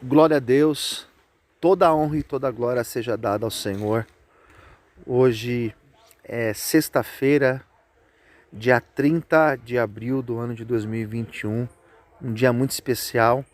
Glória a Deus, toda a honra e toda a glória seja dada ao Senhor. Hoje é sexta-feira, dia 30 de abril do ano de 2021, um dia muito especial,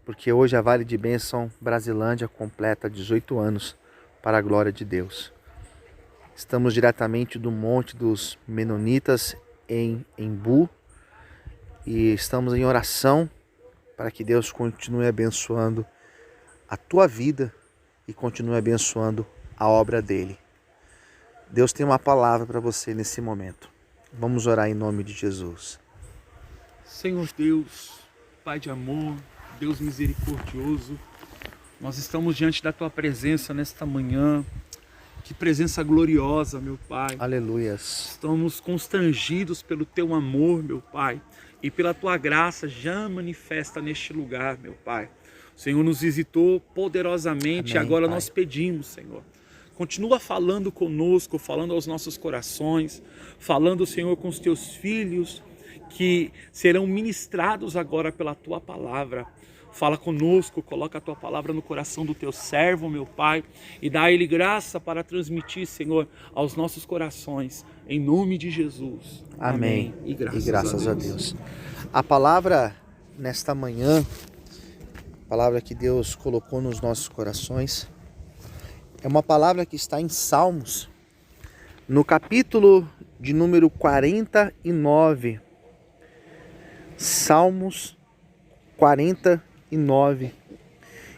porque hoje a Vale de Bênção Brasilândia completa 18 anos para a glória de Deus. Estamos diretamente do Monte dos Menonitas em Embu e estamos em oração para que Deus continue abençoando a tua vida e continue abençoando a obra dele. Deus tem uma palavra para você nesse momento. Vamos orar em nome de Jesus. Senhor Deus, Pai de amor, Deus misericordioso, nós estamos diante da tua presença nesta manhã. Que presença gloriosa, meu Pai. Aleluias. Estamos constrangidos pelo teu amor, meu Pai, e pela tua graça já manifesta neste lugar, meu Pai. O Senhor nos visitou poderosamente. Amém, e agora Pai. nós pedimos, Senhor, continua falando conosco, falando aos nossos corações, falando, Senhor, com os teus filhos, que serão ministrados agora pela tua palavra. Fala conosco, coloca a tua palavra no coração do teu servo, meu Pai, e dá a ele graça para transmitir, Senhor, aos nossos corações, em nome de Jesus. Amém. E graças, a Deus. A palavra nesta manhã, a palavra que Deus colocou nos nossos corações, é uma palavra que está em Salmos, no capítulo de número 49. Salmos 49.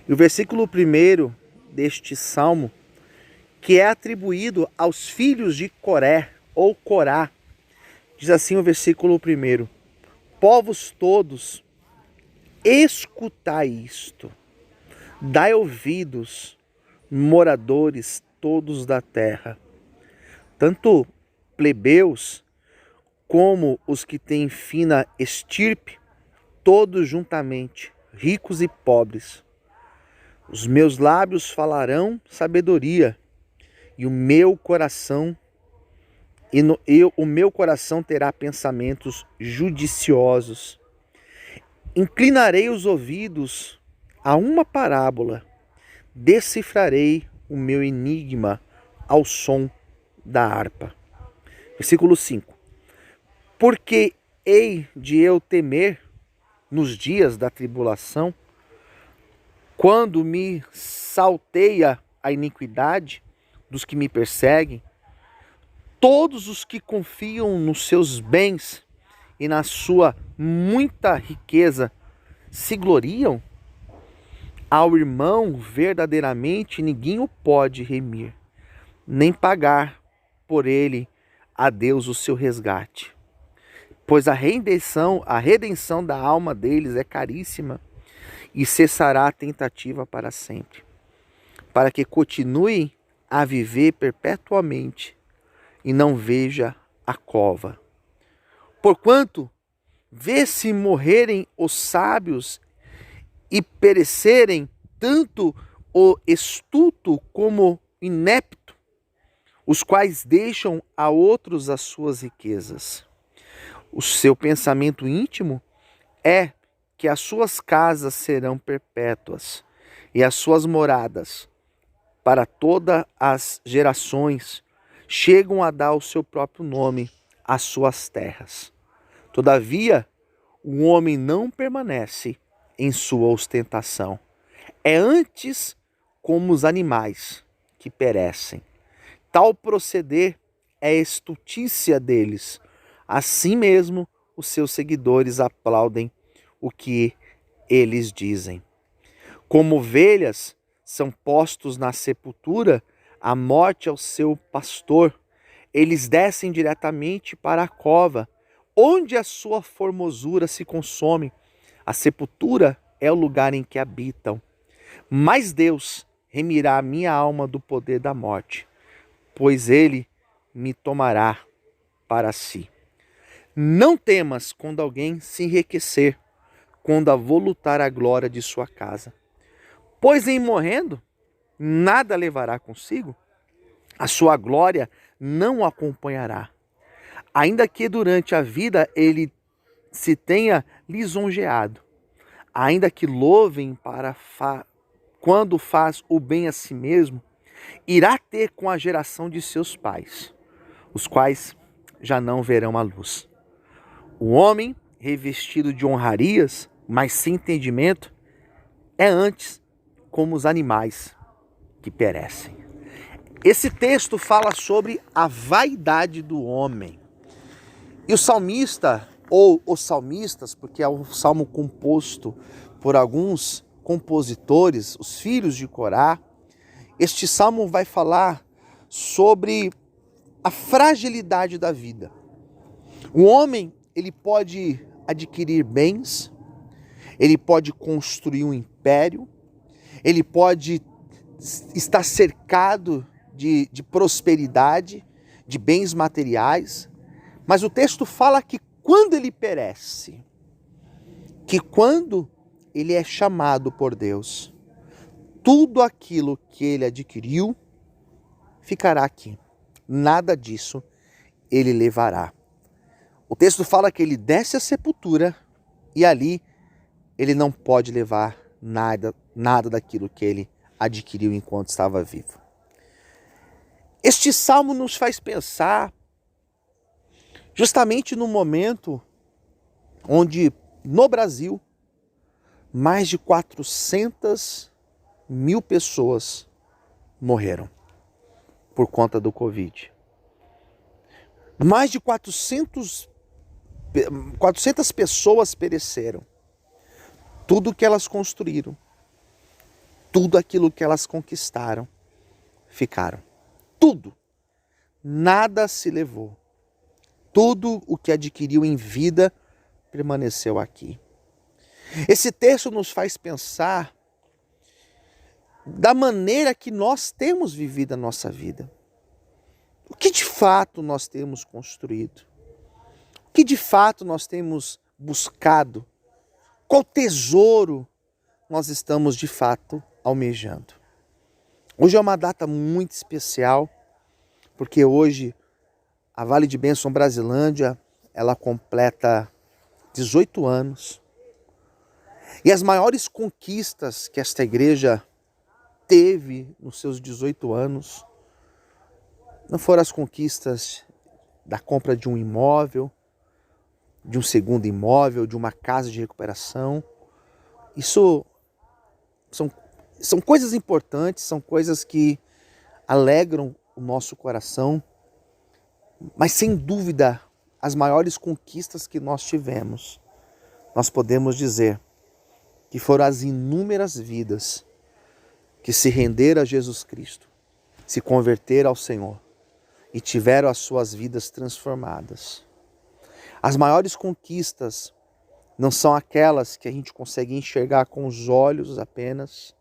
E o versículo 1 deste salmo, que é atribuído aos filhos de Coré, ou Corá, diz assim o versículo 1: povos todos, escutai isto, dai ouvidos, moradores todos da terra, tanto plebeus como os que têm fina estirpe, todos juntamente, ricos e pobres. Os meus lábios falarão sabedoria, e o meu coração o meu coração terá pensamentos judiciosos. Inclinarei os ouvidos a uma parábola, decifrarei o meu enigma ao som da harpa. Versículo 5. Porque hei de eu temer nos dias da tribulação, quando me salteia a iniquidade dos que me perseguem, todos os que confiam nos seus bens e na sua muita riqueza se gloriam. Ao irmão verdadeiramente ninguém o pode remir, nem pagar por ele a Deus o seu resgate. Pois a redenção da alma deles é caríssima, e cessará a tentativa para sempre, para que continuem a viver perpetuamente e não veja a cova. Porquanto, vê-se morrerem os sábios e perecerem tanto o astuto como o inepto, os quais deixam a outros as suas riquezas. O seu pensamento íntimo é que as suas casas serão perpétuas e as suas moradas para todas as gerações chegam a dar o seu próprio nome às suas terras. Todavia, o homem não permanece em sua ostentação. É antes como os animais que perecem. Tal proceder é estultícia deles. Assim mesmo, os seus seguidores aplaudem o que eles dizem. Como ovelhas são postos na sepultura, a morte é o seu pastor. Eles descem diretamente para a cova, onde a sua formosura se consome. A sepultura é o lugar em que habitam. Mas Deus remirá a minha alma do poder da morte, pois ele me tomará para si. Não temas quando alguém se enriquecer, quando avolutar a glória de sua casa. Pois em morrendo, nada levará consigo, a sua glória não o acompanhará. Ainda que durante a vida ele se tenha lisonjeado, ainda que louvem quando faz o bem a si mesmo, irá ter com a geração de seus pais, os quais já não verão a luz. O homem revestido de honrarias, mas sem entendimento, é antes como os animais que perecem. Esse texto fala sobre a vaidade do homem. E o salmista, ou os salmistas, porque é um salmo composto por alguns compositores, os filhos de Corá, este salmo vai falar sobre a fragilidade da vida. O homem, ele pode adquirir bens, ele pode construir um império, ele pode estar cercado de prosperidade, de bens materiais, mas o texto fala que quando ele perece, que quando ele é chamado por Deus, tudo aquilo que ele adquiriu ficará aqui. Nada disso ele levará. O texto fala que ele desce à sepultura e ali ele não pode levar nada daquilo que ele adquiriu enquanto estava vivo. Este salmo nos faz pensar justamente no momento onde no Brasil mais de 400.000 pessoas morreram por conta do Covid. Mais de 400 pessoas pereceram. Tudo que elas construíram, tudo aquilo que elas conquistaram, ficaram. Tudo. Nada se levou. Tudo o que adquiriu em vida permaneceu aqui. Esse texto nos faz pensar da maneira que nós temos vivido a nossa vida. O que de fato nós temos construído? O que de fato nós temos buscado? Qual tesouro nós estamos de fato almejando? Hoje é uma data muito especial, porque hoje a Vale de Bênção Brasilândia, ela completa 18 anos. E as maiores conquistas que esta igreja teve nos seus 18 anos não foram as conquistas da compra de um imóvel, de um segundo imóvel, de uma casa de recuperação. Isso são coisas importantes, são coisas que alegram o nosso coração, mas sem dúvida, as maiores conquistas que nós tivemos, nós podemos dizer que foram as inúmeras vidas que se renderam a Jesus Cristo, se converteram ao Senhor e tiveram as suas vidas transformadas. As maiores conquistas não são aquelas que a gente consegue enxergar com os olhos apenas,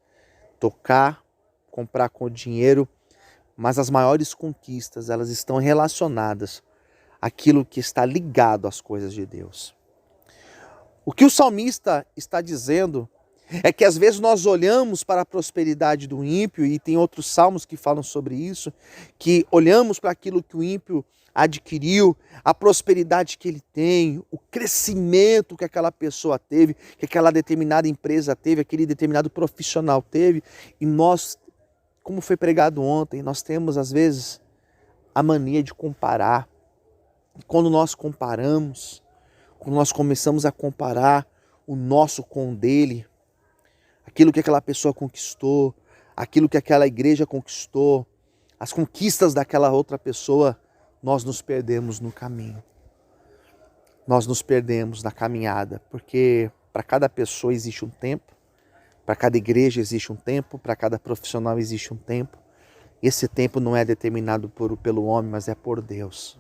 tocar, comprar com o dinheiro, mas as maiores conquistas, elas estão relacionadas àquilo que está ligado às coisas de Deus. O que o salmista está dizendo é que às vezes nós olhamos para a prosperidade do ímpio, e tem outros salmos que falam sobre isso, que olhamos para aquilo que o ímpio adquiriu, a prosperidade que ele tem, o crescimento que aquela pessoa teve, que aquela determinada empresa teve, aquele determinado profissional teve, e nós, como foi pregado ontem, nós temos às vezes a mania de comparar. E quando nós comparamos, quando nós começamos a comparar o nosso com o dele, aquilo que aquela pessoa conquistou, aquilo que aquela igreja conquistou, as conquistas daquela outra pessoa, nós nos perdemos no caminho. Nós nos perdemos na caminhada, porque para cada pessoa existe um tempo, para cada igreja existe um tempo, para cada profissional existe um tempo. E esse tempo não é determinado pelo homem, mas é por Deus.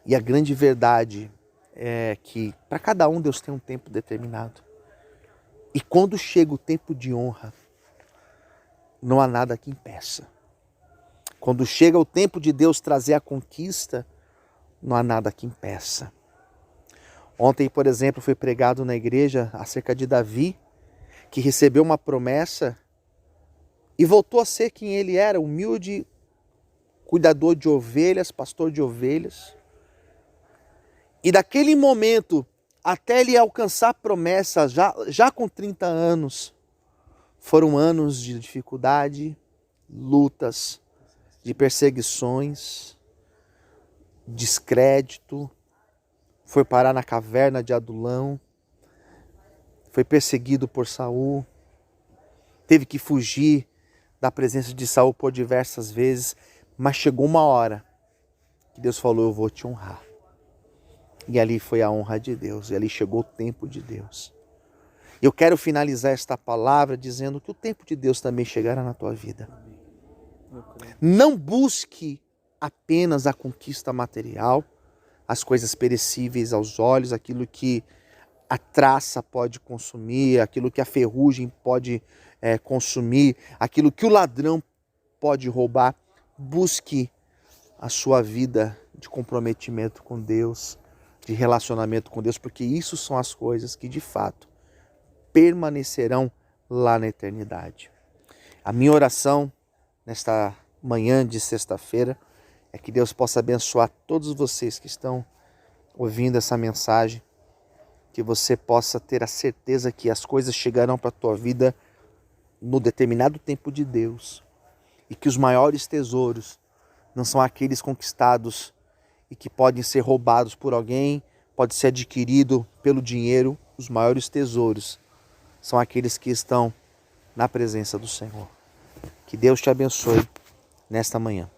E a grande verdade é que para cada um Deus tem um tempo determinado. E quando chega o tempo de honra, não há nada que impeça. Quando chega o tempo de Deus trazer a conquista, não há nada que impeça. Ontem, por exemplo, foi pregado na igreja acerca de Davi, que recebeu uma promessa e voltou a ser quem ele era, humilde, cuidador de ovelhas, pastor de ovelhas. E daquele momento até ele alcançar a promessa, já com 30 anos, foram anos de dificuldade, lutas, de perseguições, descrédito, foi parar na caverna de Adulão, foi perseguido por Saul, teve que fugir da presença de Saul por diversas vezes, mas chegou uma hora que Deus falou: eu vou te honrar. E ali foi a honra de Deus, e ali chegou o tempo de Deus. Eu quero finalizar esta palavra dizendo que o tempo de Deus também chegará na tua vida. Não busque apenas a conquista material, as coisas perecíveis aos olhos, aquilo que a traça pode consumir, aquilo que a ferrugem pode consumir, aquilo que o ladrão pode roubar. Busque a sua vida de comprometimento com Deus, de relacionamento com Deus, porque isso são as coisas que de fato permanecerão lá na eternidade. A minha oração nesta manhã de sexta-feira é que Deus possa abençoar todos vocês que estão ouvindo essa mensagem, que você possa ter a certeza que as coisas chegarão para a tua vida no determinado tempo de Deus, e que os maiores tesouros não são aqueles conquistados e que podem ser roubados por alguém, pode ser adquirido pelo dinheiro. Os maiores tesouros são aqueles que estão na presença do Senhor. Que Deus te abençoe nesta manhã.